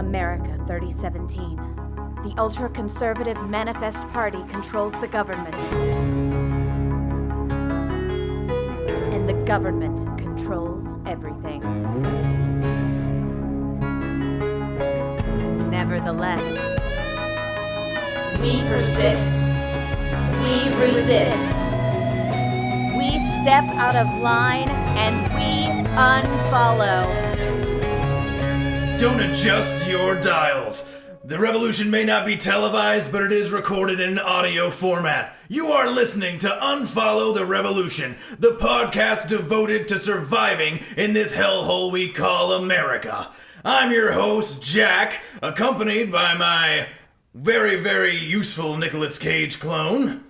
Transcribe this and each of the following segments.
America 3017. The ultra-conservative Manifest Party controls the government. And the government controls everything. Nevertheless, we persist. We resist. We step out of line and we unfollow. Don't adjust your dials. The revolution may not be televised, but it is recorded in audio format. You are listening to Unfollow the Revolution, the podcast devoted to surviving in this hellhole we call America. I'm your host, Jack, accompanied by my very, very useful Nicolas Cage clone.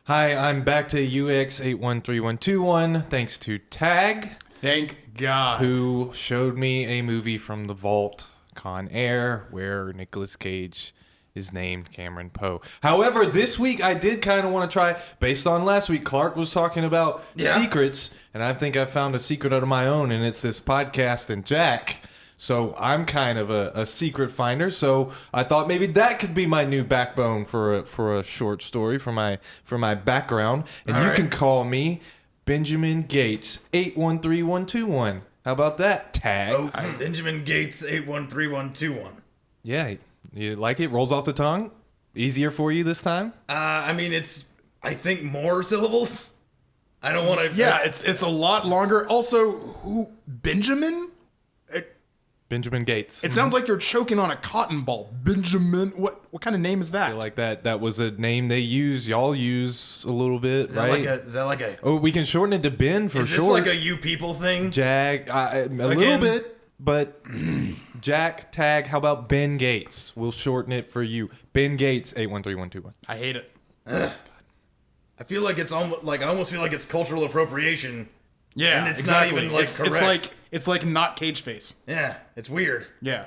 Hi, I'm back to UX813121, thanks to Tag. Thank God. Who showed me a movie from the vault, Con Air, where Nicolas Cage is named Cameron Poe. However, this week I did kind of want to try, based on last week, Clark was talking about secrets, and I think I found a secret out of my own, and it's this podcast and Jack. So I'm kind of a secret finder. So I thought maybe that could be my new backbone for a short story for my background. And you can call me Benjamin Gates 813121. How about that, Tag? Oh, Benjamin Gates 813121. Yeah, you like it? Rolls off the tongue? Easier for you this time? I mean, it's, I think, more syllables. I don't want to... Yeah, it's a lot longer. Also, who... Benjamin? Benjamin Gates. It sounds like you're choking on a cotton ball. Benjamin, what kind of name is that? I feel like that was a name they use, y'all use a little bit, right? Is that like a... Oh, we can shorten it to Ben for short. Is this like a you people thing? Jag, a little bit, but Jack, Tag, how about Ben Gates? We'll shorten it for you. Ben Gates, 813121. I hate it. I feel like it's almost like, I almost feel like it's cultural appropriation. Yeah, and it's exactly. not even like correct. It's like not Cage Face. Yeah, it's weird. Yeah.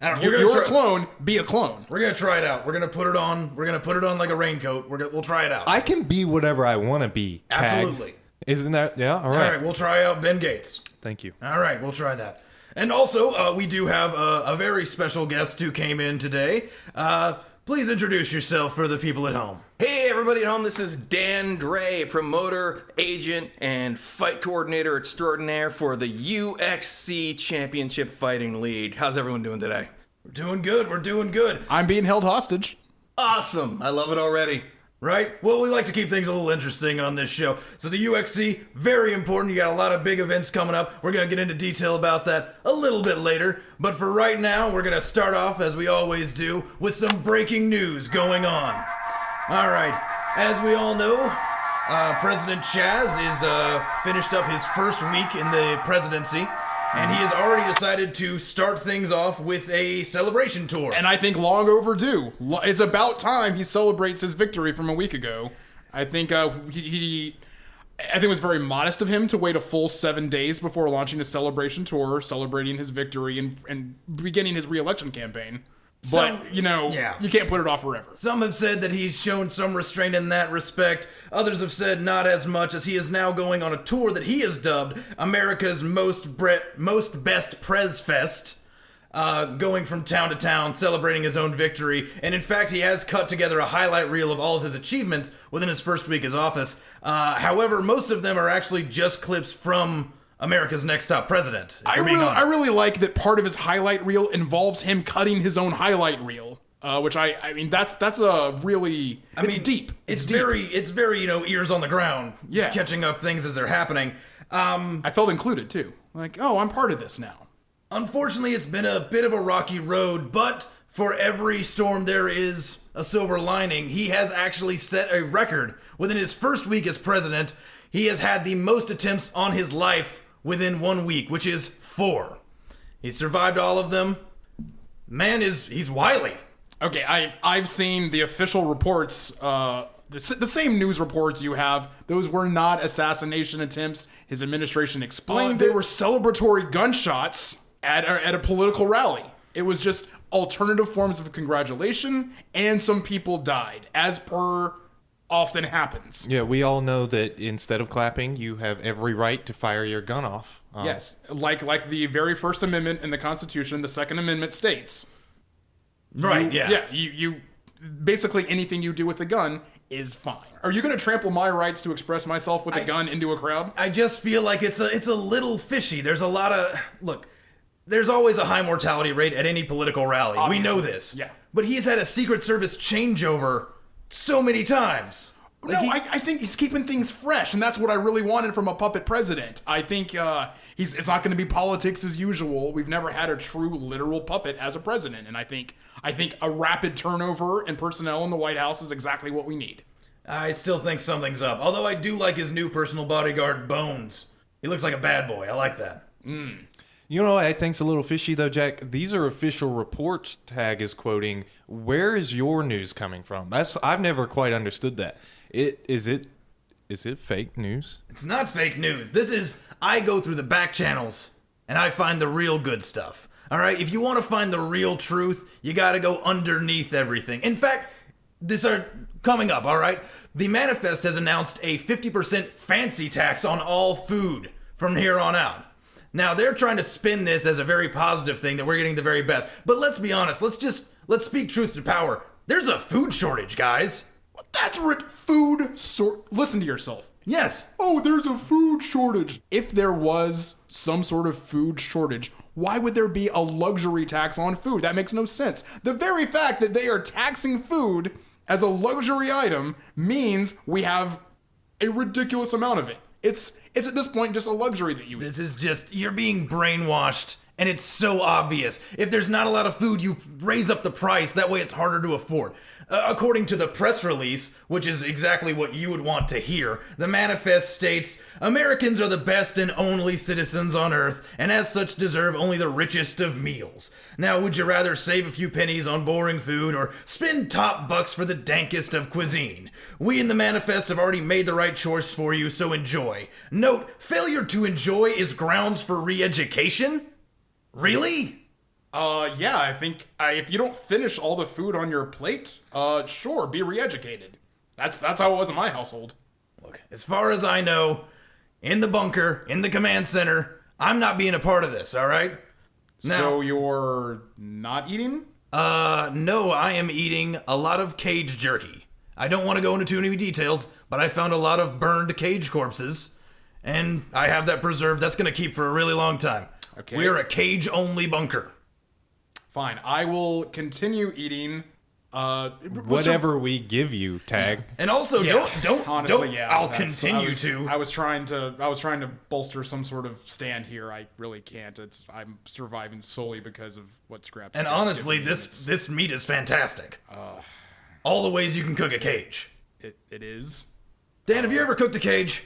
I don't know. You're a clone. Be a clone. We're gonna try it out. We're gonna put it on. We're gonna put it on like a raincoat. We'll try it out. I can be whatever I want to be. Tag. Absolutely. Isn't that? Yeah. All right. All right. We'll try out Ben Gates. Thank you. All right. We'll try that. And also, we do have a very special guest who came in today. Please introduce yourself for the people at home. Hey everybody at home, this is Dan Dre, promoter, agent, and fight coordinator extraordinaire for the UXC Championship Fighting League. How's everyone doing today? We're doing good. We're doing good. I'm being held hostage. Awesome. I love it already. Right? Well, we like to keep things a little interesting on this show. So the UXC, very important. You got a lot of big events coming up. We're going to get into detail about that a little bit later. But for right now, we're going to start off, as we always do, with some breaking news going on. All right. As we all know, President Chaz is finished up his first week in the presidency. And he has already decided to start things off with a celebration tour. And I think long overdue. It's about time he celebrates his victory from a week ago. I think I think it was very modest of him to wait a full 7 days before launching a celebration tour, celebrating his victory and beginning his re-election campaign. But, you can't put it off forever. Some have said that he's shown some restraint in that respect. Others have said not as much, as he is now going on a tour that he has dubbed America's Most Best Prez Fest, going from town to town, celebrating his own victory. And in fact, he has cut together a highlight reel of all of his achievements within his first week as office. However, most of them are actually just clips from America's Next Top President. I really like that part of his highlight reel involves him cutting his own highlight reel, which I mean that's a really it's deep. It's very ears on the ground, catching up things as they're happening. I felt included too. Like, oh, I'm part of this now. Unfortunately, it's been a bit of a rocky road, but for every storm there is a silver lining. He has actually set a record within his first week as president. He has had the most attempts on his life within 1 week, which is 4. He's survived all of them. Man, he's wily. Okay, I've seen the official reports, the same news reports you have. Those were not assassination attempts. His administration explained they were celebratory gunshots at a political rally. It was just alternative forms of congratulation, and some people died, as per often happens. Yeah, we all know that instead of clapping, you have every right to fire your gun off. Yes, like the very First Amendment in the Constitution, the Second Amendment states. Right, yeah. Yeah, you basically anything you do with a gun is fine. Are you going to trample my rights to express myself with a gun into a crowd? I just feel like it's a little fishy. There's a lot of look. There's always a high mortality rate at any political rally. Obviously, we know this. yeah. But he's had a Secret Service changeover so many times. No, I think he's keeping things fresh, and that's what I really wanted from a puppet president. I think it's not going to be politics as usual. We've never had a true literal puppet as a president, and I think a rapid turnover in personnel in the White House is exactly what we need. I still think something's up. Although I do like his new personal bodyguard, Bones. He looks like a bad boy. I like that. You know what I think's a little fishy though, Jack? These are official reports. Tag is quoting. Where is your news coming from? I've never quite understood that. Is it fake news? It's not fake news. I go through the back channels and I find the real good stuff. All right? If you want to find the real truth, you got to go underneath everything. In fact, these are coming up, all right? The Manifest has announced a 50% fancy tax on all food from here on out. Now, they're trying to spin this as a very positive thing that we're getting the very best. But let's be honest. Let's speak truth to power. There's a food shortage, guys. That's listen to yourself. Yes. Oh, there's a food shortage. If there was some sort of food shortage, why would there be a luxury tax on food? That makes no sense. The very fact that they are taxing food as a luxury item means we have a ridiculous amount of it. It's at this point just a luxury that you eat. This is just, you're being brainwashed, and it's so obvious. If there's not a lot of food, you raise up the price. That way it's harder to afford. According to the press release, which is exactly what you would want to hear, the manifest states, Americans are the best and only citizens on Earth, and as such deserve only the richest of meals. Now, would you rather save a few pennies on boring food or spend top bucks for the dankest of cuisine? We in the manifest have already made the right choice for you, so enjoy. Note, failure to enjoy is grounds for re-education? Really? Yeah, I think if you don't finish all the food on your plate, sure, be re-educated. That's how it was in my household. Look, as far as I know, in the bunker, in the command center, I'm not being a part of this, all right? Now, So you're not eating? no, I am eating a lot of cage jerky. I don't want to go into too many details, but I found a lot of burned cage corpses, and I have that preserved. That's going to keep for a really long time. Okay. We're a cage-only bunker. Fine, I will continue eating. Whatever we give you, Tag. And also, don't. Honestly, yeah. I'll that's- continue to. I was trying to bolster some sort of stand here. I really can't. I'm surviving solely because of what scraps. And honestly, this meat is fantastic. All the ways you can cook a cage. It is. Dan, have you ever cooked a cage?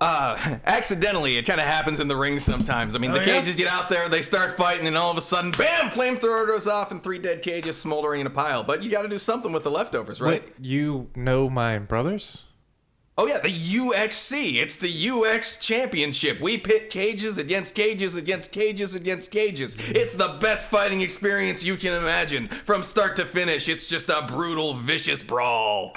Accidentally, it kind of happens in the ring sometimes. I mean, Oh, the yeah? cages get out there, they start fighting, and all of a sudden, bam, flamethrower goes off, and 3 dead cages smoldering in a pile. But you got to do something with the leftovers, right? Wait, you know my brothers? Oh yeah, the UXC. It's the UX Championship. We pit cages against cages against cages against cages. It's the best fighting experience you can imagine. From start to finish, it's just a brutal, vicious brawl.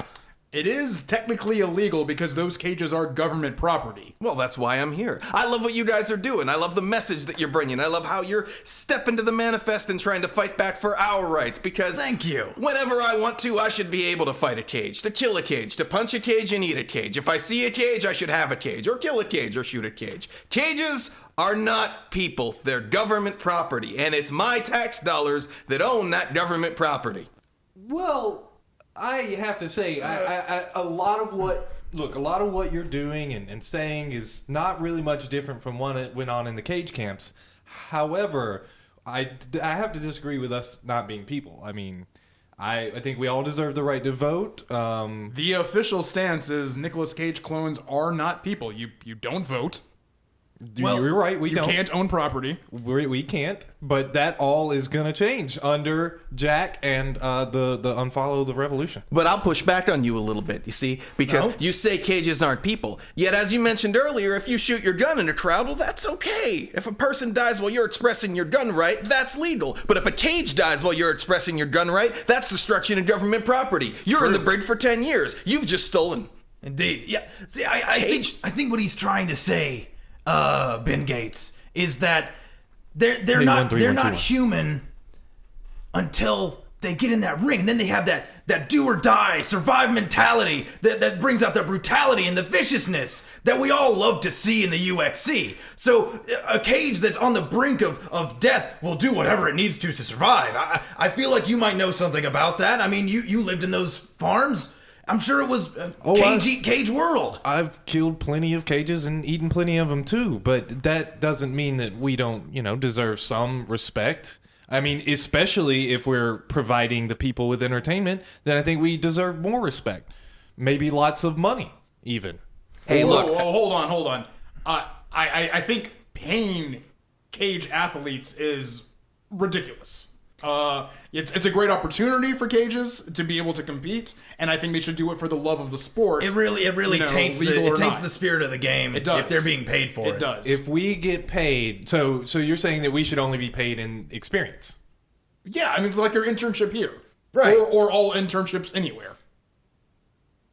It is technically illegal because those cages are government property. Well, that's why I'm here. I love what you guys are doing. I love the message that you're bringing. I love how you're stepping to the manifest and trying to fight back for our rights, because Thank you. whenever I want to, I should be able to fight a cage, to kill a cage, to punch a cage and eat a cage. If I see a cage, I should have a cage, or kill a cage, or shoot a cage. Cages are not people. They're government property, and it's my tax dollars that own that government property. Well, I have to say, a lot of what you're doing and saying is not really much different from what it went on in the cage camps. However, I have to disagree with us not being people. I mean, I think we all deserve the right to vote. The official stance is Nicolas Cage clones are not people. You don't vote. Well, You're right. We You don't. can't own property. We can't. But that all is going to change under Jack and the Unfollow the Revolution. But I'll push back on you a little bit, you see, because No? you say cages aren't people. Yet, as you mentioned earlier, if you shoot your gun in a crowd, well, that's okay. If a person dies while you're expressing your gun right, that's legal. But if a cage dies while you're expressing your gun right, that's destruction of government property. You're in the brig for 10 years. You've just stolen. Indeed. Yeah. See, I think what he's trying to say, Ben Gates, is that they're not human until they get in that ring. And then they have that do or die, survive mentality that brings out the brutality and the viciousness that we all love to see in the UXC. So a cage that's on the brink of death will do whatever it needs to survive. I feel like you might know something about that. I mean, you lived in those farms. I'm sure it was cage eat cage world. I've killed plenty of cages and eaten plenty of them too, but that doesn't mean that we don't, deserve some respect. I mean, especially if we're providing the people with entertainment, then I think we deserve more respect. Maybe lots of money, even. Hey, look. Whoa, hold on. I think paying cage athletes is ridiculous. It's a great opportunity for cages to be able to compete, and I think they should do it for the love of the sport. It really taints not. the spirit of the game. It does. If they're being paid for it. It does. If we get paid, so you're saying that we should only be paid in experience? Yeah, I mean, like your internship here. Right. Or all internships anywhere.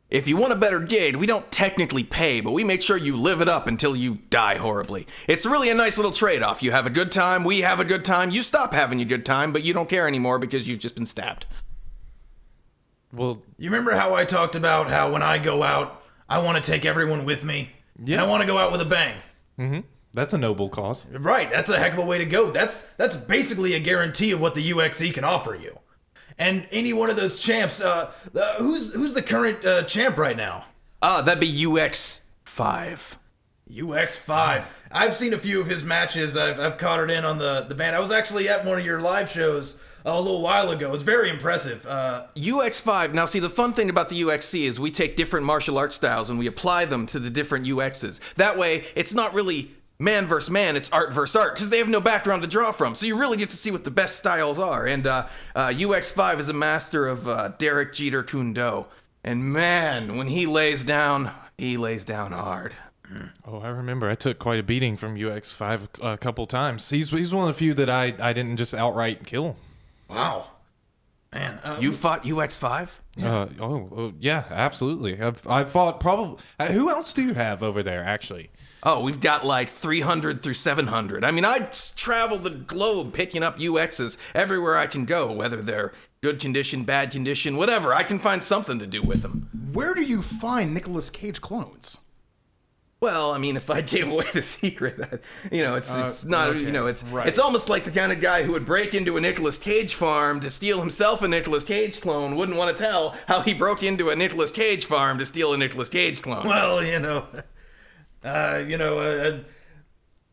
If you want a better gig, we don't technically pay, but we make sure you live it up until you die horribly. It's really a nice little trade-off. You have a good time, we have a good time, you stop having a good time, but you don't care anymore because you've just been stabbed. Well, You remember how I talked about how when I go out, I want to take everyone with me? Yeah. And I want to go out with a bang. that's a noble cause. Right, that's a heck of a way to go. That's basically a guarantee of what the UXE can offer you. And any one of those champs, who's the current champ right now? That'd be UX5. UX5. I've seen a few of his matches. I've caught it in on the band. I was actually at one of your live shows a little while ago. It was very impressive. UX5. Now, see, the fun thing about the UXC is we take different martial arts styles and we apply them to the different UXs. That way, it's not really man versus man, it's art versus art, because they have no background to draw from. So you really get to see what the best styles are. And UX5 is a master of Derek Jeter Kundo. And man, when he lays down hard. Oh, I remember. I took quite a beating from UX5 a couple times. He's one of the few that I didn't just outright kill. Wow. Man. You fought UX5? Yeah, absolutely. I've fought probably. Who else do you have over there, actually? Oh, we've got like 300 through 700. I mean, I travel the globe picking up UXs everywhere I can go, whether they're good condition, bad condition, whatever. I can find something to do with them. Where do you find Nicolas Cage clones? Well, I mean, if I gave away the secret, that it's not, okay, right. It's almost like the kind of guy who would break into a Nicolas Cage farm to steal himself a Nicolas Cage clone wouldn't want to tell how he broke into a Nicolas Cage farm to steal a Nicolas Cage clone. Well,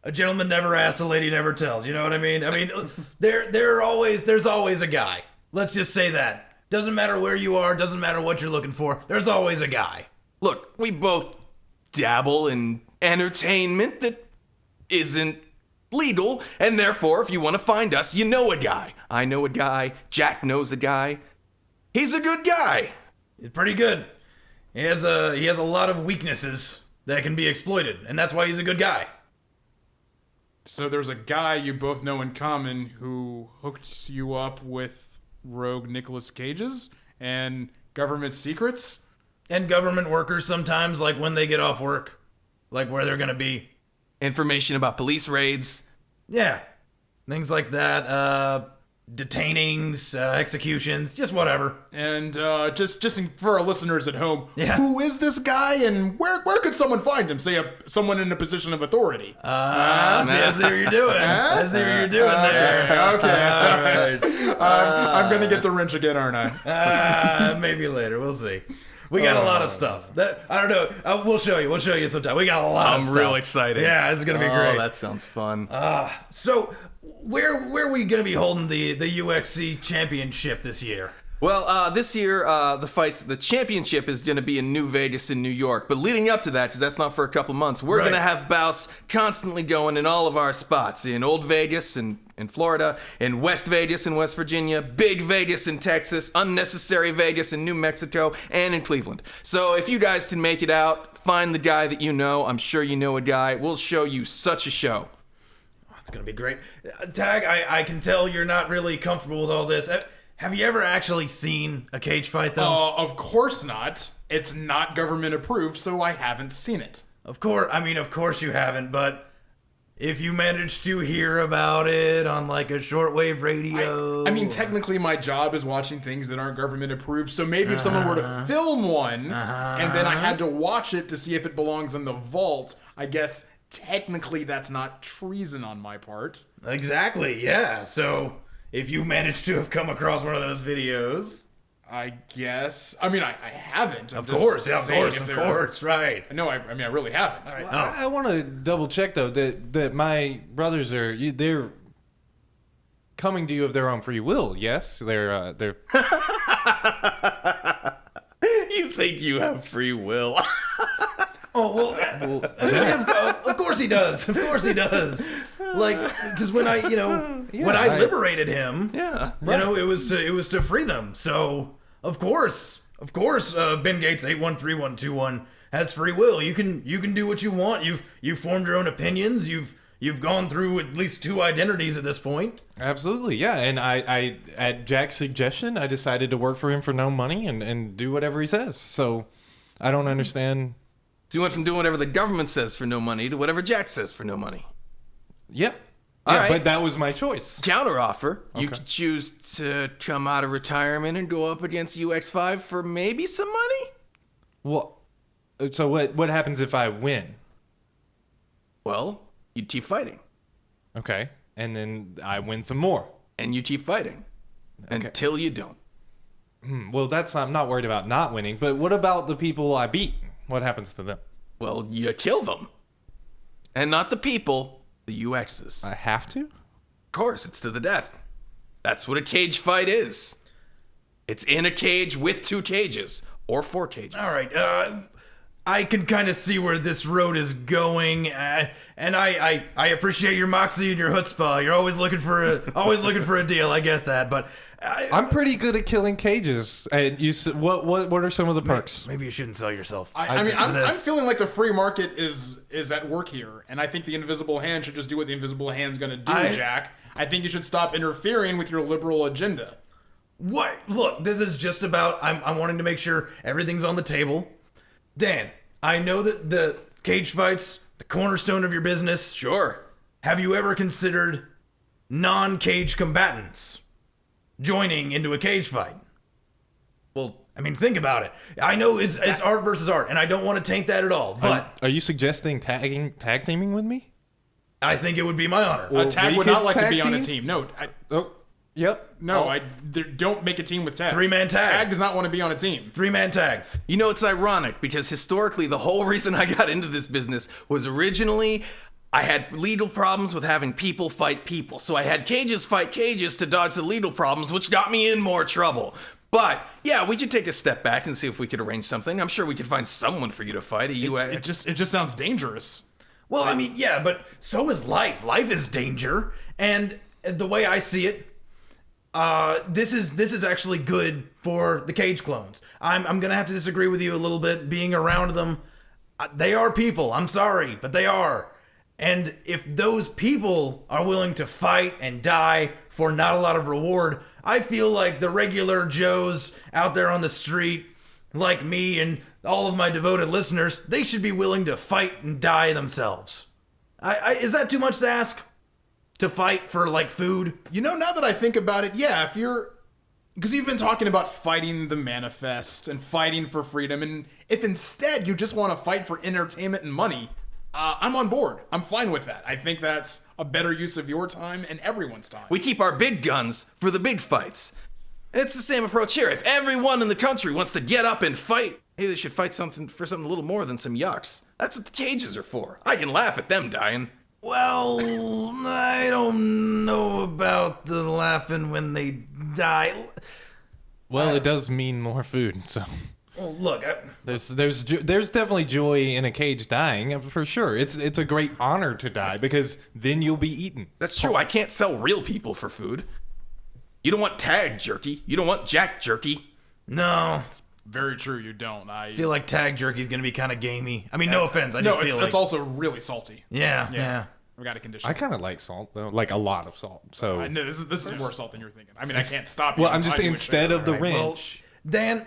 a gentleman never asks, a lady never tells. You know what I mean? I mean, there's always a guy. Let's just say that. Doesn't matter where you are, doesn't matter what you're looking for. There's always a guy. Look, we both dabble in entertainment that isn't legal, and therefore, if you want to find us, you know a guy. I know a guy. Jack knows a guy. He's a good guy. He's pretty good. He has a lot of weaknesses that can be exploited, and that's why he's a good guy. So there's a guy you both know in common who hooked you up with rogue Nicolas Cages and government secrets? And government workers sometimes, like when they get off work, like where they're gonna be. Information about police raids. Yeah, things like that. Detainings, executions, just whatever. And just for our listeners at home, Yeah. Who is this guy and where could someone find him? Say someone in a position of authority. I see what you're doing. I see what you're doing there. Okay. All right. I'm gonna get the wrench again, aren't I? Maybe later. We'll see. We got a lot of stuff. I don't know. We'll show you. We'll show you sometime. We got a lot of stuff. I'm real excited. Yeah, it's gonna be great. Oh, that sounds fun. So, where are we gonna be holding the UXC championship this year? Well, this year, the championship is going to be in New Vegas in New York. But leading up to that, because that's not for a couple months, we're going to have bouts constantly going in all of our spots. In Old Vegas in Florida, in West Vegas in West Virginia, Big Vegas in Texas, Unnecessary Vegas in New Mexico, and in Cleveland. So if you guys can make it out, find the guy that you know. I'm sure you know a guy. We'll show you such a show. It's going to be great. Tag, I can tell you're not really comfortable with all this. Have you ever actually seen a cage fight, though? Of course not. It's not government approved, so I haven't seen it. Of course you haven't, but if you manage to hear about it on like a shortwave radio... I mean, technically my job is watching things that aren't government approved, so maybe if someone were to film one, and then I had to watch it to see if it belongs in the vault, I guess technically that's not treason on my part. Exactly, yeah. So if you manage to have come across one of those videos... I guess. I mean, I haven't. Of course, right. No, I really haven't. All right. I want to double check though that my brothers they're coming to you of their own free will. Yes, they're. You think you have free will? Oh, well, of course he does. Of course he does. Like, because when I liberated him, it was to free them. So, of course, Ben Gates 813121 has free will. You can do what you want. You've formed your own opinions. You've gone through at least 2 identities at this point. Absolutely, yeah. And I at Jack's suggestion, I decided to work for him for no money and do whatever he says. So, I don't understand. So you went from doing whatever the government says for no money to whatever Jack says for no money. Yep. All Yeah, right. but that was my choice. Counteroffer. You could choose to come out of retirement and go up against UX5 for maybe some money? Well, so what happens if I win? Well, you keep fighting. Okay. And then I win some more. And you keep fighting. Okay. Until you don't. Well, I'm not worried about not winning, but what about the people I beat? What happens to them? Well, you kill them. And not the people, the UXs. I have to? Of course, it's to the death. That's what a cage fight is. It's in a cage with 2 cages. Or 4 cages. All right. I can kind of see where this road is going, and I appreciate your moxie and your chutzpah. You're always looking for a deal. I get that, but I'm pretty good at killing cages. And what are some of the perks? maybe you shouldn't sell yourself. I'm feeling like the free market is at work here, and I think the invisible hand should just do what the invisible hand's going to do, Jack. I think you should stop interfering with your liberal agenda. What? Look, this is just about I'm wanting to make sure everything's on the table. Dan, I know that the cage fight's the cornerstone of your business. Sure. Have you ever considered non-cage combatants joining into a cage fight? Well, I mean, think about it. I know it's art versus art, and I don't want to taint that at all, but Are you suggesting tag teaming with me? I think it would be my honor. A tag we would could not like to tag be on a team? team. No, Yep. don't make a team with Tag. 3-man tag. Tag does not want to be on a team. 3-man tag. you know, it's ironic because historically, the whole reason I got into this business was originally I had legal problems with having people fight people. So I had cages fight cages to dodge the legal problems, which got me in more trouble. But yeah, we could take a step back and see if we could arrange something. I'm sure we could find someone for you to fight. It just sounds dangerous. Well, I mean, yeah, but so is life. Life is danger, and the way I see it, this is actually good for the cage clones. I'm gonna have to disagree with you a little bit. Being around them, they are people. I'm sorry, but they are. And if those people are willing to fight and die for not a lot of reward, I feel like the regular Joes out there on the street, like me and all of my devoted listeners, they should be willing to fight and die themselves. Is that too much to ask? To fight for, like, food? You know, now that I think about it, yeah, because you've been talking about fighting the manifest and fighting for freedom, and if instead you just want to fight for entertainment and money, I'm on board. I'm fine with that. I think that's a better use of your time and everyone's time. We keep our big guns for the big fights. And it's the same approach here. If everyone in the country wants to get up and fight, maybe they should fight for something a little more than some yucks. That's what the cages are for. I can laugh at them dying. Well, I don't know about the laughing when they die. Well, it does mean more food, so Well, look, there's definitely joy in a cage dying for sure. It's a great honor to die because then you'll be eaten. That's true. I can't sell real people for food. You don't want tag jerky. You don't want jack jerky. no. Very true, you don't. I feel like tag jerky's gonna be kind of gamey. I mean, no offense. I just feel like it's also really salty. yeah. I've got a condition. I kind of like salt though, like a lot of salt. So I know this is more salt than you're thinking. I mean, I can't stop you. well, I'm just saying instead of the Well, wrench. Dan,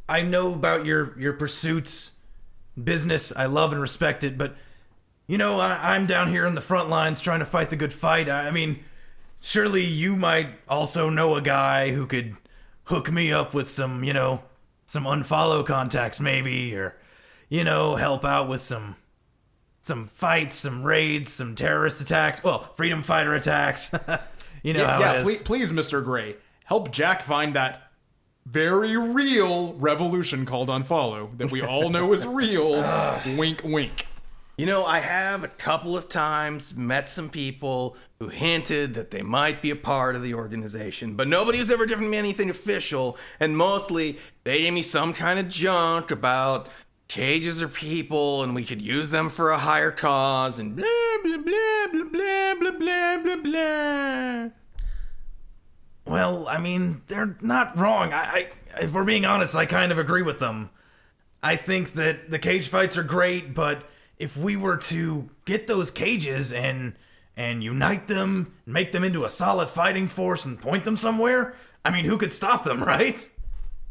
I know about your pursuits, business. I love and respect it, but you know, I'm down here in the front lines trying to fight the good fight. I mean, surely you might also know a guy who could hook me up with some, some Unfollow contacts maybe, or, help out with some fights, some raids, some terrorist attacks. Well, freedom fighter attacks. You know how it is. Please, Mr. Gray, help Jack find that very real revolution called Unfollow that we all know is real. Wink, wink. I have a couple of times met some people who hinted that they might be a part of the organization, but nobody has ever given me anything official, and mostly they gave me some kind of junk about cages are people and we could use them for a higher cause and blah, blah, blah, blah, blah, blah, blah, blah, blah. Well, I mean, they're not wrong. If we're being honest, I kind of agree with them. I think that the cage fights are great, but if we were to get those cages and unite them, make them into a solid fighting force and point them somewhere, I mean, who could stop them, right?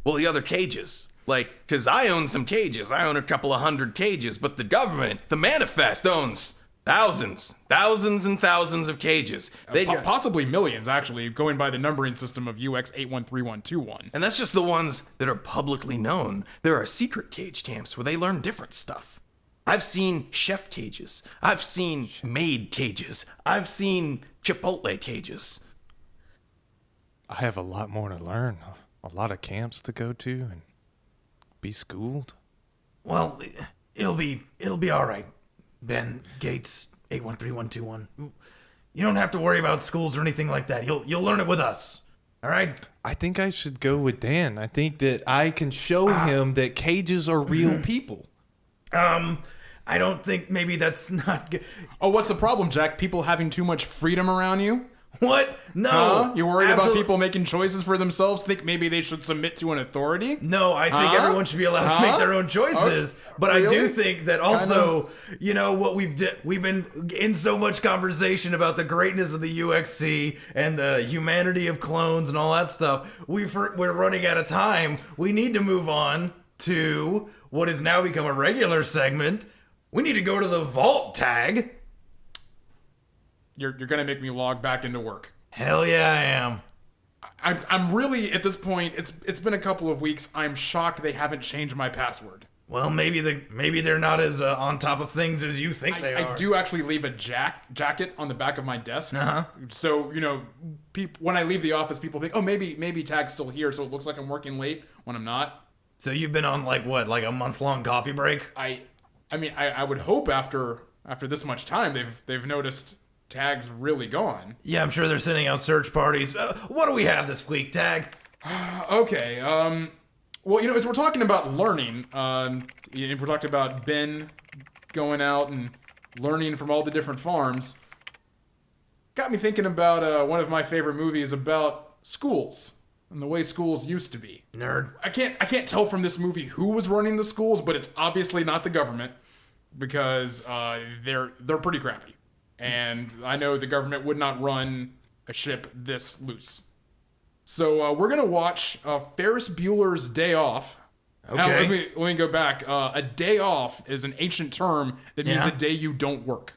Well, the other cages. Because I own some cages. I own a couple of 100 cages, but the government, the manifest, owns thousands and thousands of cages. Possibly millions, actually, going by the numbering system of UX813121. And that's just the ones that are publicly known. There are secret cage camps where they learn different stuff. I've seen chef cages. I've seen maid cages. I've seen Chipotle cages. I have a lot more to learn, a lot of camps to go to and be schooled. Well, it'll be all right. Ben Gates 813121. You don't have to worry about schools or anything like that. You'll learn it with us. All right? I think I should go with Dan. I think that I can show him that cages are real people. I don't think maybe that's not good. Oh, what's the problem, Jack? People having too much freedom around you? What? No. Huh? You worried about people making choices for themselves? Think maybe they should submit to an authority? No, I think everyone should be allowed to make their own choices. Okay. But really? I do think that also, what we've been in so much conversation about the greatness of the UXC and the humanity of clones and all that stuff. We're running out of time. We need to move on to what has now become a regular segment. We need to go to the vault tag. You're gonna make me log back into work. Hell yeah, I am. I'm really at this point. It's been a couple of weeks. I'm shocked they haven't changed my password. Well, maybe they're not as on top of things as you think they are. I do actually leave a jacket on the back of my desk. Uh-huh. So when I leave the office, people think, oh, maybe Tag's still here, so it looks like I'm working late when I'm not. So you've been on like a month-long coffee break? I mean, I would hope after this much time they've noticed Tag's really gone. Yeah, I'm sure they're sending out search parties. What do we have this week, Tag? Okay. Well, as we're talking about learning, we're talking about Ben going out and learning from all the different farms. Got me thinking about one of my favorite movies about schools and the way schools used to be. Nerd. I can't tell from this movie who was running the schools, but it's obviously not the government because they're pretty crappy. And I know the government would not run a ship this loose. So we're going to watch Ferris Bueller's Day Off. Okay. Now, let me go back. A day off is an ancient term that means a day you don't work.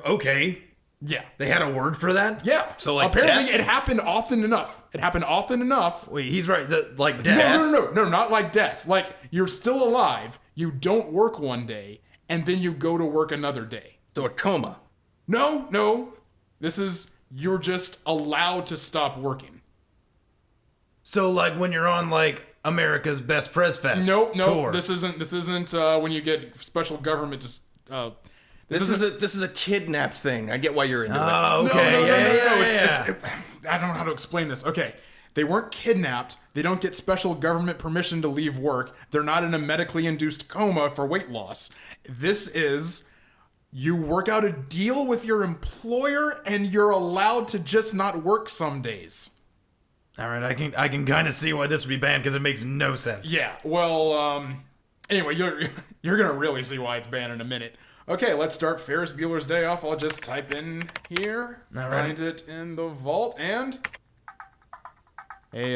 Okay. Yeah. They had a word for that? Yeah. So like apparently death? It happened often enough. Wait, he's right. Like death? No, not like death. Like you're still alive, you don't work one day, and then you go to work another day. So a coma. No. This is, you're just allowed to stop working. So like when you're on like America's Best Press Fest tour. This isn't when you get special government just This is a kidnapped thing. I get why you're into it. Oh, okay. No. I don't know how to explain this. Okay. They weren't kidnapped. They don't get special government permission to leave work. They're not in a medically induced coma for weight loss. This is, you work out a deal with your employer and you're allowed to just not work some days. All right, I can kind of see why this would be banned because it makes no sense. Yeah, well, anyway, you're gonna really see why it's banned in a minute. Okay, let's start Ferris Bueller's Day Off. I'll just type in here, All right. find it in the vault, and hey,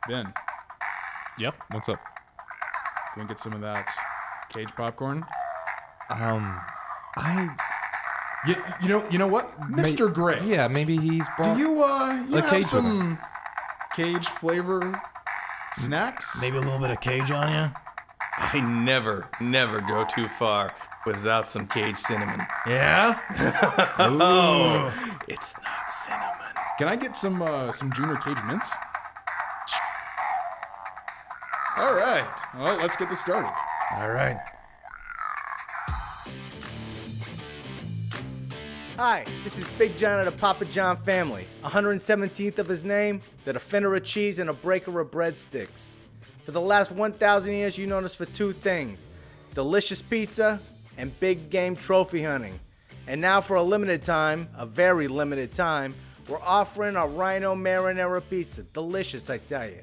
Ben, Yep. What's up? can we get some of that cage popcorn? You know what, Mr. Gray? Yeah, maybe he's brought. Do you a have cage some cage flavor snacks? Maybe a little bit of cage on you. I never go too far without some cage cinnamon. Yeah? Oh, it's not cinnamon. Can I get some junior cage mints? All right. Well, let's get this started. All right. Hi, this is Big John of the Papa John family. 117th of his name, the defender of cheese and a breaker of breadsticks. For the last 1,000 years, you know us for two things: delicious pizza and big game trophy hunting. And now for a limited time, a very limited time, we're offering our Rhino Marinara Pizza. Delicious, I tell you.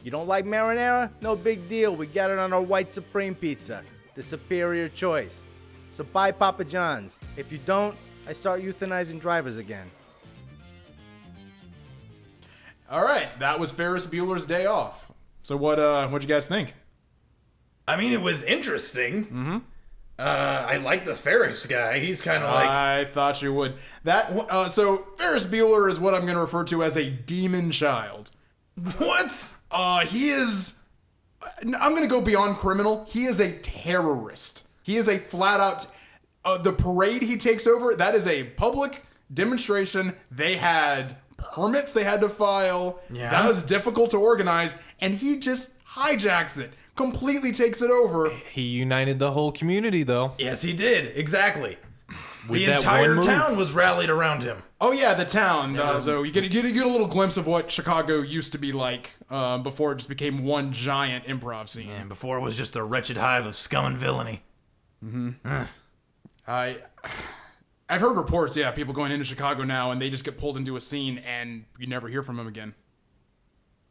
You don't like marinara? No big deal. We got it on our White Supreme Pizza, the superior choice. So buy Papa John's. If you don't, I start euthanizing drivers again. All right, that was Ferris Bueller's Day Off. So what'd you guys think? I mean, it was interesting. Mm-hmm. I like the Ferris guy. He's kind of like... I thought you would. So Ferris Bueller is what I'm going to refer to as a demon child. What? He is... I'm going to go beyond criminal. He is a terrorist. He is a flat-out... the parade he takes over, that is a public demonstration. They had permits they had to file. Yeah. That was difficult to organize, and he just hijacks it. Completely takes it over. He united the whole community, though. Yes, he did. Exactly. With The that entire one move. town was rallied around him. Oh yeah, the town. So you get a little glimpse of what Chicago used to be like before it just became one giant improv scene. And before it was just a wretched hive of scum and villainy. I've heard reports, yeah, people going into Chicago now and they just get pulled into a scene and you never hear from them again.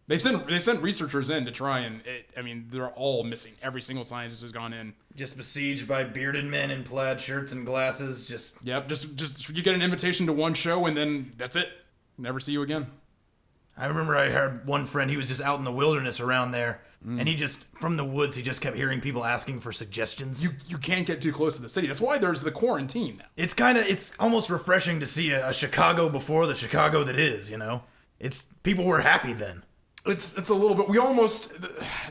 They've sent researchers in to try and they're all missing. Every single scientist has gone in. Just besieged by bearded men in plaid shirts and glasses. Just You get an invitation to one show and then that's it. Never see you again. I remember I heard one friend, he was just out in the wilderness around there. And he just, from the woods, he just kept hearing people asking for suggestions. You can't get too close to the city. That's why there's the quarantine now. It's almost refreshing to see a Chicago before the Chicago that is, you know? People were happy then. It's a little bit,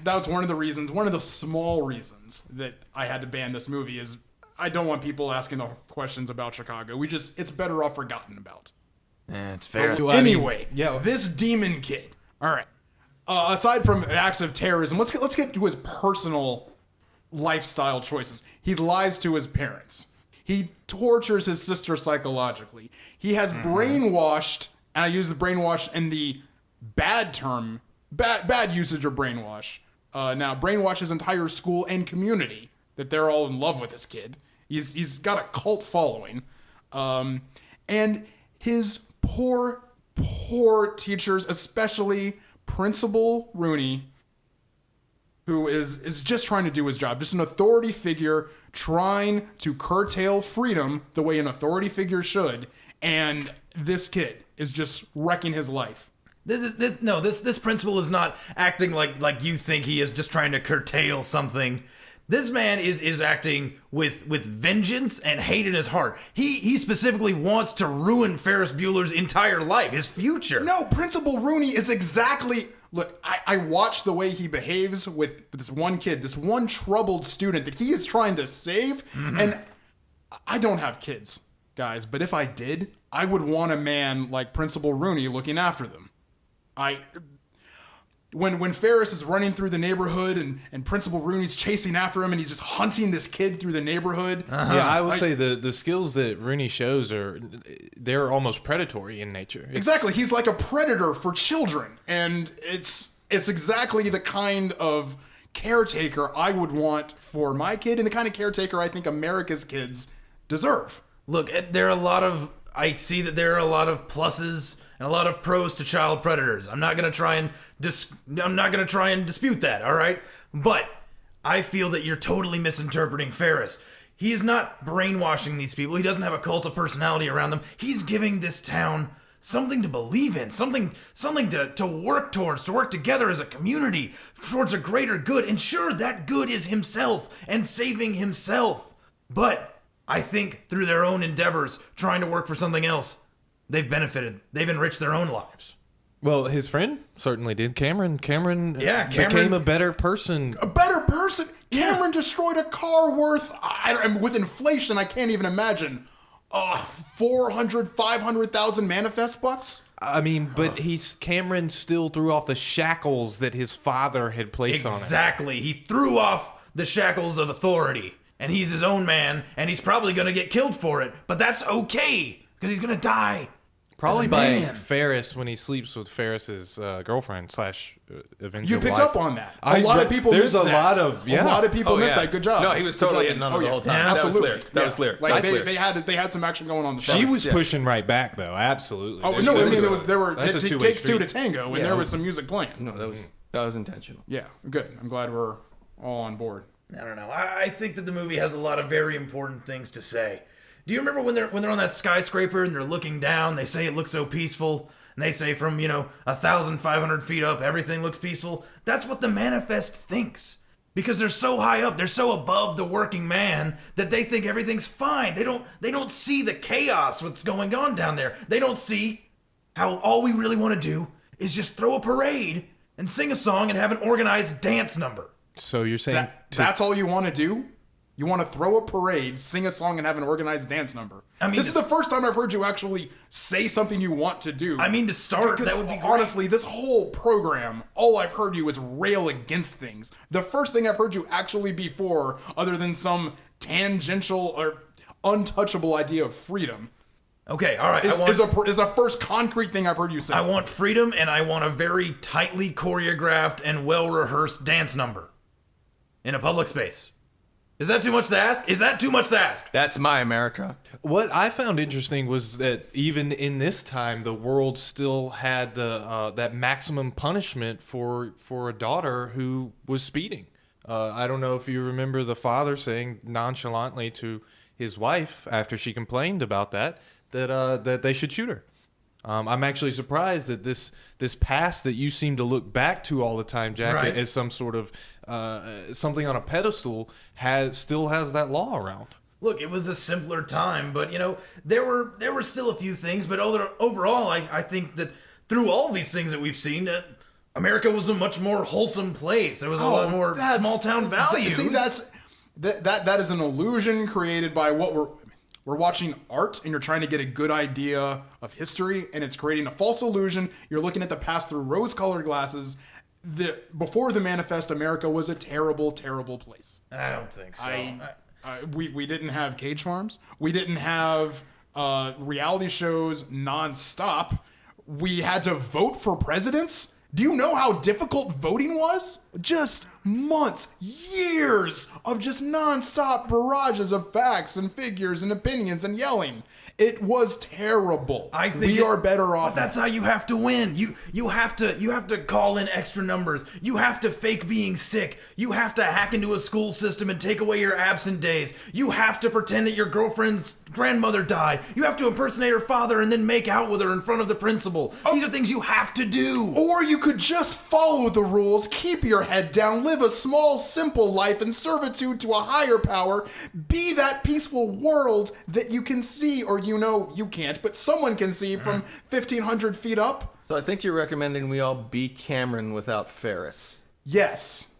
that's one of the small reasons that I had to ban this movie is I don't want people asking the questions about Chicago. it's better off forgotten about. It's fair. Anyway, yeah. This demon kid. All right. Aside from acts of terrorism, let's get to his personal lifestyle choices. He lies to his parents. He tortures his sister psychologically. He has brainwashed, and I use the brainwash in the bad term, bad usage of brainwash. Now brainwash his entire school and community that they're all in love with this kid. He's got a cult following, and his poor teachers, especially Principal Rooney, who is just trying to do his job, just an authority figure trying to curtail freedom the way an authority figure should, and this kid is just wrecking his life. This principal is not acting like you think he is, just trying to curtail something. This man is acting with vengeance and hate in his heart. He specifically wants to ruin Ferris Bueller's entire life, his future. No, Principal Rooney is exactly... Look, I watch the way he behaves with this one kid, this one troubled student that he is trying to save, and I don't have kids, guys, but if I did, I would want a man like Principal Rooney looking after them. when Ferris is running through the neighborhood and Principal Rooney's chasing after him and he's just hunting this kid through the neighborhood. Yeah, I would say the skills that Rooney shows they're almost predatory in nature. Exactly. He's like a predator for children. And it's exactly the kind of caretaker I would want for my kid and the kind of caretaker I think America's kids deserve. Look, I see that there are a lot of pluses and a lot of pros to child predators. I'm not gonna try and dispute that, all right? But I feel that you're totally misinterpreting Ferris. He is not brainwashing these people. He doesn't have a cult of personality around them. He's giving this town something to believe in, something to work towards, to work together as a community towards a greater good. And sure, that good is himself and saving himself. But I think through their own endeavors, trying to work for something else, they've benefited. They've enriched their own lives. Well, his friend certainly did. Cameron became a better person. A better person? Cameron destroyed a car worth, with inflation, I can't even imagine, 500,000 manifest bucks? I mean, but Cameron still threw off the shackles that his father had placed on him. Exactly. He threw off the shackles of authority. And he's his own man, and he's probably going to get killed for it. But that's okay, because he's going to die. Probably by Ferris when he sleeps with Ferris's girlfriend / eventual You picked wife. up on that. A lot of people missed that. A lot of people missed that. Good job. No, he was totally in on it the whole time. Yeah, Absolutely. That was clear. Like they had some action going on. She was pushing right back though. Absolutely. Oh no, I mean it takes two to tango, and there was some music playing. No, that was intentional. Yeah, good. I'm glad we're all on board. I don't know. I think that the movie has a lot of very important things to say. Do you remember when they're on that skyscraper and they're looking down? They say it looks so peaceful, and they say from 1,500 feet up everything looks peaceful. That's what the manifest thinks, because they're so high up, they're so above the working man that they think everything's fine. They don't see the chaos what's going on down there. They don't see how all we really want to do is just throw a parade and sing a song and have an organized dance number. So you're saying that's all you want to do? You want to throw a parade, sing a song, and have an organized dance number. I mean, this is the first time I've heard you actually say something you want to do. I mean, to start, that would be great. Honestly, this whole program, all I've heard you is rail against things. The first thing I've heard you actually be for, other than some tangential or untouchable idea of freedom. Okay, all right. Is the first concrete thing I've heard you say. I want freedom, and I want a very tightly choreographed and well-rehearsed dance number in a public space. Is that too much to ask? That's my America. What I found interesting was that even in this time, the world still had that maximum punishment for a daughter who was speeding. I don't know if you remember the father saying nonchalantly to his wife after she complained about that they should shoot her. I'm actually surprised that this past that you seem to look back to all the time, Jack, right, as some sort of something on a pedestal still has that law around. Look, it was a simpler time, but there were still a few things. But overall, I think that through all these things that we've seen, America was a much more wholesome place. There was a lot more small town values. See, that is an illusion created by what we're watching art, and you're trying to get a good idea of history, and it's creating a false illusion. You're looking at the past through rose-colored glasses. Before the manifest, America was a terrible, terrible place. I don't think so. We didn't have cage farms. We didn't have reality shows nonstop. We had to vote for presidents. Do you know how difficult voting was? Just months, years of just nonstop barrages of facts and figures and opinions and yelling. It was terrible. I think we are better off. But that's how you have to win. You have to call in extra numbers. You have to fake being sick. You have to hack into a school system and take away your absent days. You have to pretend that your girlfriend's grandmother died. You have to impersonate her father and then make out with her in front of the principal. These are things you have to do. Or you could just follow the rules, keep your head down, live a small, simple life in servitude to a higher power, be that peaceful world that you can see, or you can't, but someone can see from 1,500 feet up. So I think you're recommending we all be Cameron without Ferris. Yes.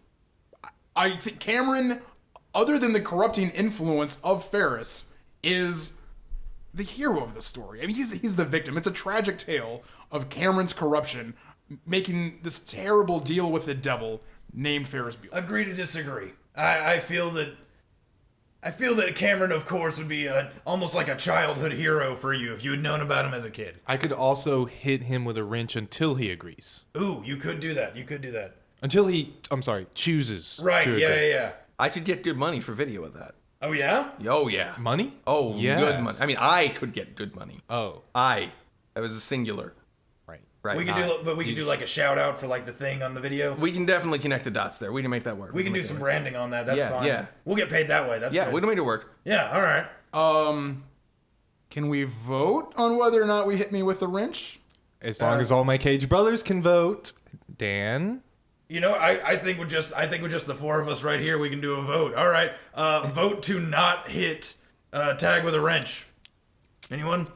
I think Cameron, other than the corrupting influence of Ferris, is the hero of the story. I mean, he's the victim. It's a tragic tale of Cameron's corruption making this terrible deal with the devil named Ferris Bueller. Agree to disagree. I feel that Cameron, of course, would be almost like a childhood hero for you if you had known about him as a kid. I could also hit him with a wrench until he agrees. Ooh, you could do that. Until he, chooses. Right, to yeah, agree. yeah. I could get good money for video of that. Oh, yeah? Oh, yeah. Money? Oh, Yes. good money. I mean, I could get good money. Oh, That was a singular. right. Right. We could do like a shout out for like the thing on the video. We can definitely connect the dots there. We can make that work. We can do make it some work. branding on that. That's Yeah, fine. yeah. We'll get paid that way. That's Yeah, good. we can make it work. Yeah, all right. Can we vote on whether or not we hit me with the wrench? As long as all my Cage brothers can vote. Dan? You know, I think with just the four of us right here, we can do a vote. All right, vote to not hit tag with a wrench. Anyone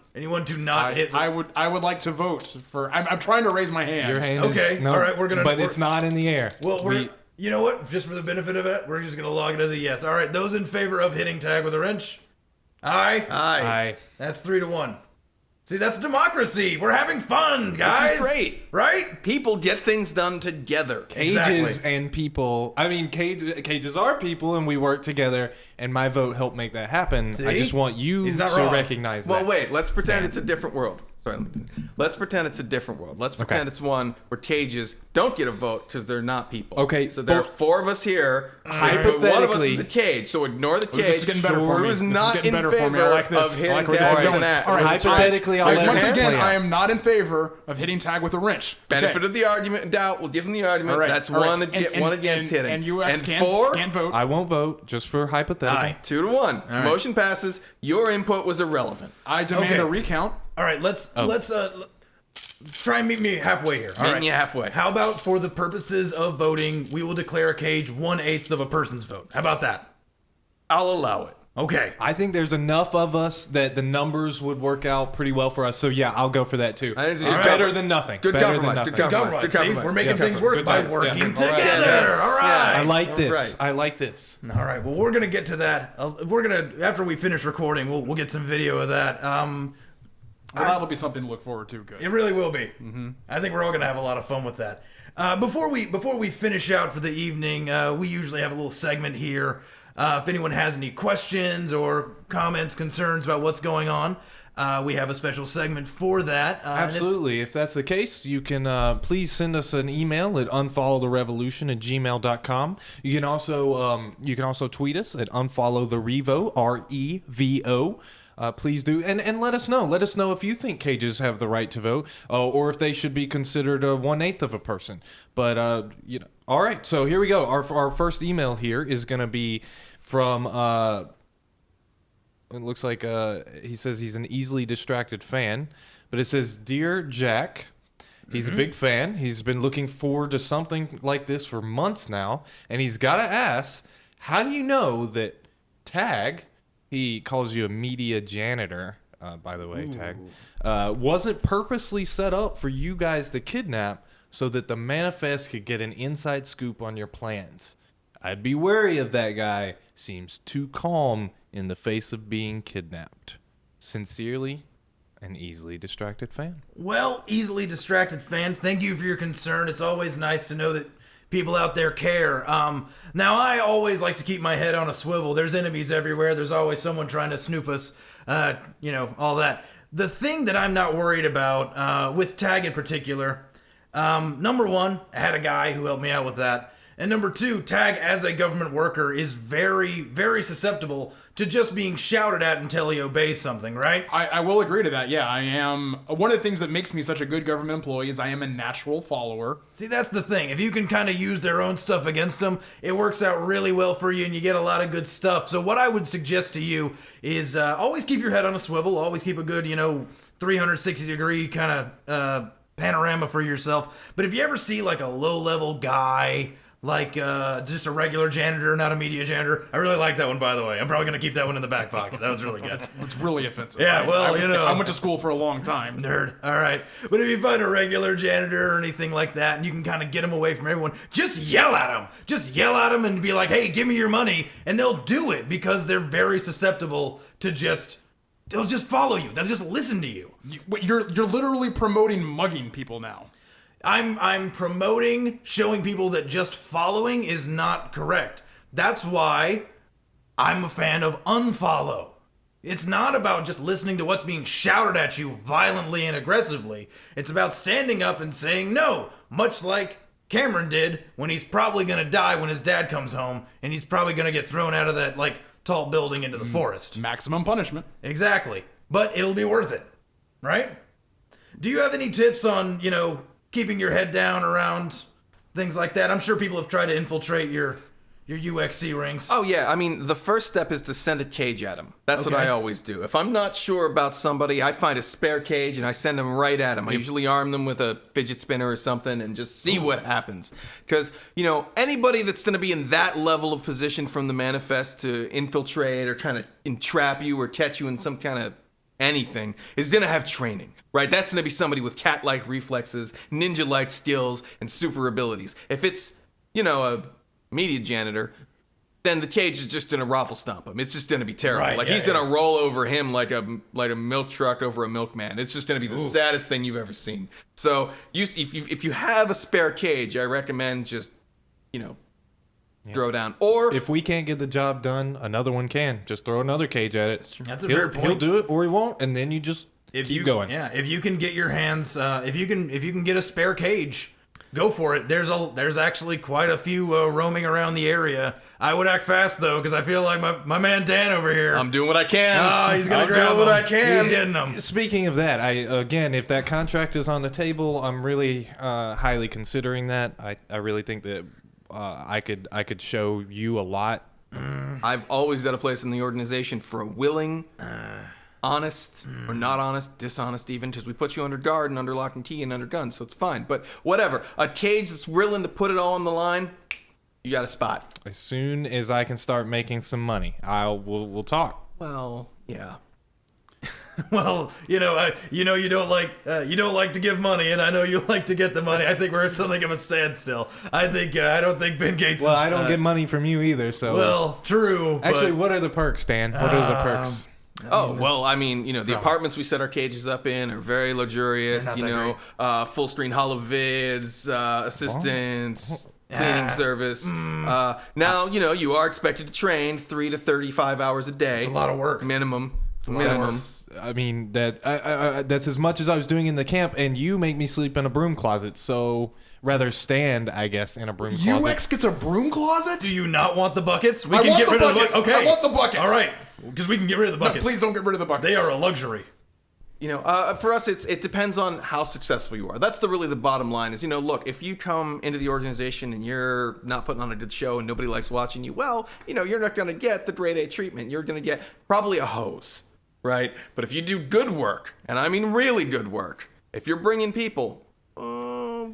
to not hit? I would like to vote for. I'm trying to raise my hand. Your hand Okay, is... No, all right, we're gonna- But we're- it's not in the air. Well, you know what? Just for the benefit of it, we're just gonna log it as a yes. All right, those in favor of hitting tag with a wrench? Aye. Aye. That's 3-1. See, that's democracy. We're having fun, guys. This is great. Right? People get things done together. Cages Exactly. and people. I mean, cages are people, and we work together. And my vote helped make that happen. See? I just want you He's to not wrong. recognize that. Well, wait. Let's pretend it's a different world. Sorry. Let's pretend it's a different world. Let's pretend it's one where cages don't get a vote because they're not people. Okay, So there are but- four of us here. Hypothetically- One of us is a cage. So ignore the cage. This is getting better for me. Who is This is not getting in better favor for me. I like this. of I hitting like where this is tag with going. an axe. All right, Hypothetically, I'll let once it again, play out. I am not in favor of hitting tag with a wrench. Benefit Okay. of the argument and doubt. We'll give him the argument. All right, That's all right. one, one against and, hitting. And UX and can't four, vote. I won't vote, just for hypothetical. Aye. 2-1. right. Motion passes. Your input was irrelevant. I demand Okay. a recount. All right, let's try and meet me halfway here. All Meeting right. you halfway. How about for the purposes of voting, we will declare a cage 1/8 of a person's vote. How about that? I'll allow it. Okay. I think there's enough of us that the numbers would work out pretty well for us. So yeah, I'll go for that too. I think It's it's good. better than nothing. Good Better compromise, than good nothing. compromise. Good compromise. See, we're making Yeah. things work Good by time. working Yeah. together. Yes. All right. I like this. Right. I like this. All right. Well, we're gonna get to that. We're gonna after we finish recording, we'll get some video of that. Well, that'll be something to look forward to. Good. It really will be. I think we're all gonna have a lot of fun with that. Before we finish out for the evening, we usually have a little segment here. If anyone has any questions or comments, concerns about what's going on, we have a special segment for that. And if- Absolutely. If that's the case, you can please send us an email at unfollowtherevolution@gmail.com. You can also tweet us at unfollowtherevo, REVO. Please do, and let us know. Let us know if you think cages have the right to vote, or if they should be considered 1/8 of a person. But all right. So here we go. Our first email here is going to be from. It looks like he says he's an easily distracted fan, but it says, "Dear Jack." He's a big fan. He's been looking forward to something like this for months now, and he's got to ask, how do you know that Tag? He calls you a media janitor, by the way, Tag. Wasn't purposely set up for you guys to kidnap so that the manifest could get an inside scoop on your plans. I'd be wary of that guy. Seems too calm in the face of being kidnapped. Sincerely, an easily distracted fan. Well, easily distracted fan, thank you for your concern. It's always nice to know that people out there care. Now, I always like to keep my head on a swivel. There's enemies everywhere. There's always someone trying to snoop us, all that. The thing that I'm not worried about, with Tag in particular, number one, I had a guy who helped me out with that. And number two, Tag as a government worker is very, very susceptible to just being shouted at until he obeys something, right? I will agree to that. Yeah, I am. One of the things that makes me such a good government employee is I am a natural follower. See, that's the thing. If you can kind of use their own stuff against them, it works out really well for you and you get a lot of good stuff. So what I would suggest to you is always keep your head on a swivel. Always keep a good, 360-degree kind of panorama for yourself. But if you ever see like a low-level guy, like just a regular janitor, not a media janitor. I really like that one, by the way. I'm probably going to keep that one in the back pocket. That was really good. It's really offensive. Yeah, well, I went to school for a long time. Nerd. All right. But if you find a regular janitor or anything like that, and you can kind of get them away from everyone, just yell at them. Just yell at them and be like, hey, give me your money. And they'll do it because they're very susceptible to they'll just follow you. They'll just listen to you. You're literally promoting mugging people now. I'm promoting showing people that just following is not correct. That's why I'm a fan of Unfollow. It's not about just listening to what's being shouted at you violently and aggressively. It's about standing up and saying no, much like Cameron did when he's probably gonna die when his dad comes home and he's probably gonna get thrown out of that, like, tall building into the forest. Maximum punishment. Exactly. But it'll be worth it, right? Do you have any tips on, keeping your head down around things like that? I'm sure people have tried to infiltrate your UXC rings. Oh, yeah. I mean, the first step is to send a cage at him. That's what Okay. I always do. If I'm not sure about somebody, I find a spare cage and I send them right at him. I usually arm them with a fidget spinner or something and just see what happens. Because, anybody that's going to be in that level of position from the manifest to infiltrate or kind of entrap you or catch you in some kind of anything is going to have training, right? That's going to be somebody with cat-like reflexes, ninja-like skills, and super abilities. If it's, a media janitor, then the cage is just gonna raffle stomp him. It's just gonna be terrible. Right, he's gonna roll over him like a milk truck over a milkman. It's just gonna be the saddest thing you've ever seen. So if you have a spare cage, I recommend just throw down. Or If we can't get the job done, another one can. Just throw another cage at it. That's a He'll- fair point. He'll do it or he won't, and then you just keep going. Yeah, if you can get your hands, if you can get a spare cage, go for it. There's actually quite a few roaming around the area. I would act fast though, because I feel like my man Dan over here. I'm doing what I can. He's gonna I'm grab doing what them. I can. He's getting them. Speaking of that, if that contract is on the table, I'm really highly considering that. I really think that I could show you a lot. I've always got a place in the organization for a willing, honest, or not honest, dishonest even, because we put you under guard and under lock and key and under gun, so it's fine. But whatever. A cage that's willing to put it all on the line, you got a spot. As soon as I can start making some money, we'll talk. Well, yeah. Well, you don't like to give money, and I know you like to get the money. I think we're at something of a standstill. I don't think Ben Gates. Well, I don't get money from you either, so. Well, true. Actually, but what are the perks, Dan? What are the perks? The apartments we set our cages up in are very luxurious. They're not that Full screen holovids, assistants, cleaning service. Now, you are expected to train 3 to 35 hours a day. It's a lot of work. Minimum. That's as much as I was doing in the camp, and you make me sleep in a broom closet, so rather stand, I guess, in a broom closet. UX gets a broom closet? Do you not want the buckets? We I can want get the rid of the buckets. buckets. Okay. I want the buckets. All right. Because we can get rid of the No, buckets. please don't get rid of the buckets. They are a luxury. For us, it depends on how successful you are. That's really the bottom line is, look, if you come into the organization and you're not putting on a good show and nobody likes watching you, well, you're not going to get the grade A treatment. You're going to get probably a hose, right? But if you do good work, and I mean really good work, if you're bringing people,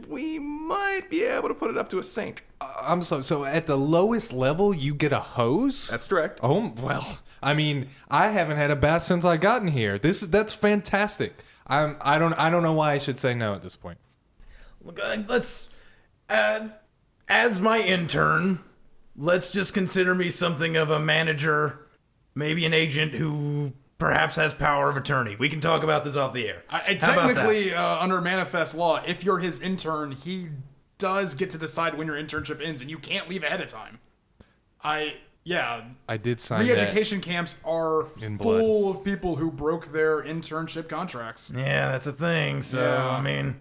we might be able to put it up to a saint. I'm so at the lowest level, you get a hose? That's correct. Oh, well, I mean, I haven't had a bath since I got in here. That's fantastic. I don't know why I should say no at this point. Look, let's as my intern, let's just consider me something of a manager, maybe an agent who perhaps has power of attorney. We can talk about this off the air. How about that? Technically, under manifest law, if you're his intern, he does get to decide when your internship ends, and you can't leave ahead of time. I did sign Re-education camps are In full of people who broke their internship contracts. Yeah, that's a thing. So Yeah.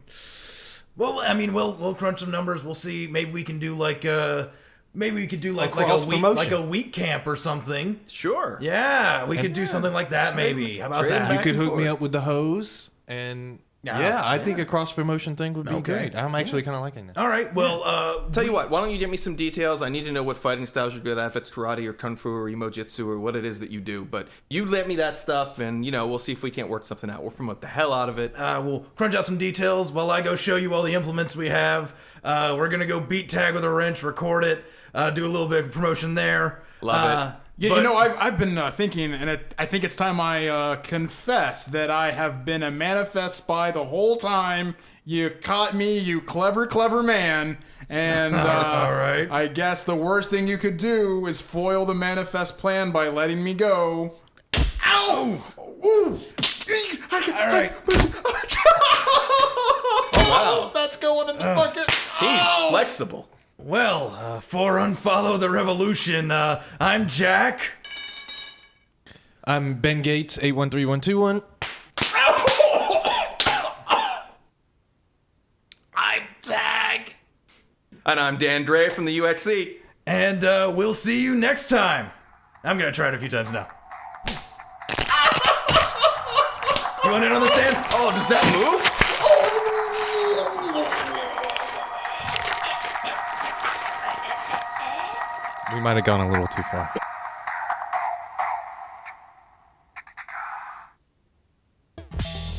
we'll crunch some numbers. We'll see. Maybe we can do like a cross-promotion. like a week camp or something. Sure. Yeah, we could do something like that. Maybe. How about trade that? You back could and hook me forth. up with the hose, and I think a cross promotion thing would be Okay. great. I'm actually kind of liking that. All right. Well, Tell you what, why don't you give me some details? I need to know what fighting styles you're good at, if it's karate or kung fu or emo-jitsu or what it is that you do. But you let me that stuff, and, we'll see if we can't work something out. We'll promote the hell out of it. we'll crunch out some details while I go show you all the implements we have. We're gonna go beat tag with a wrench, record it, do a little bit of promotion there. Love it. Yeah, I've been thinking, and I think it's time I confess that I have been a manifest spy the whole time. You caught me, you clever, clever man. And All right. I guess the worst thing you could do is foil the manifest plan by letting me go. Ow! Ooh! All right. Oh, wow. That's going in the bucket. He's flexible. Well, for Unfollow the Revolution, I'm Jack. I'm Ben Gates, 813121. I'm Tag. And I'm Dan Dre from the UXC. And we'll see you next time. I'm gonna try it a few times now. You want in on this, Dan? Oh, does that move? We might have gone a little too far.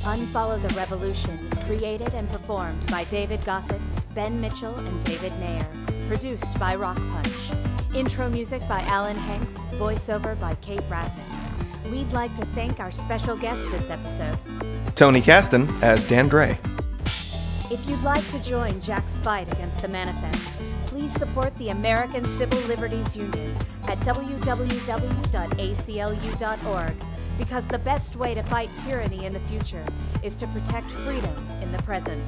Unfollow the Revolution is created and performed by David Gossett, Ben Mitchell, and David Nair. Produced by Rock Punch. Intro music by Alan Hanks. Voiceover by Kate Rasnick. We'd like to thank our special guest this episode. Tony Caston as Dan Dre. If you'd like to join Jack's fight against the Manifest, please support the American Civil Liberties Union at www.aclu.org, because the best way to fight tyranny in the future is to protect freedom in the present.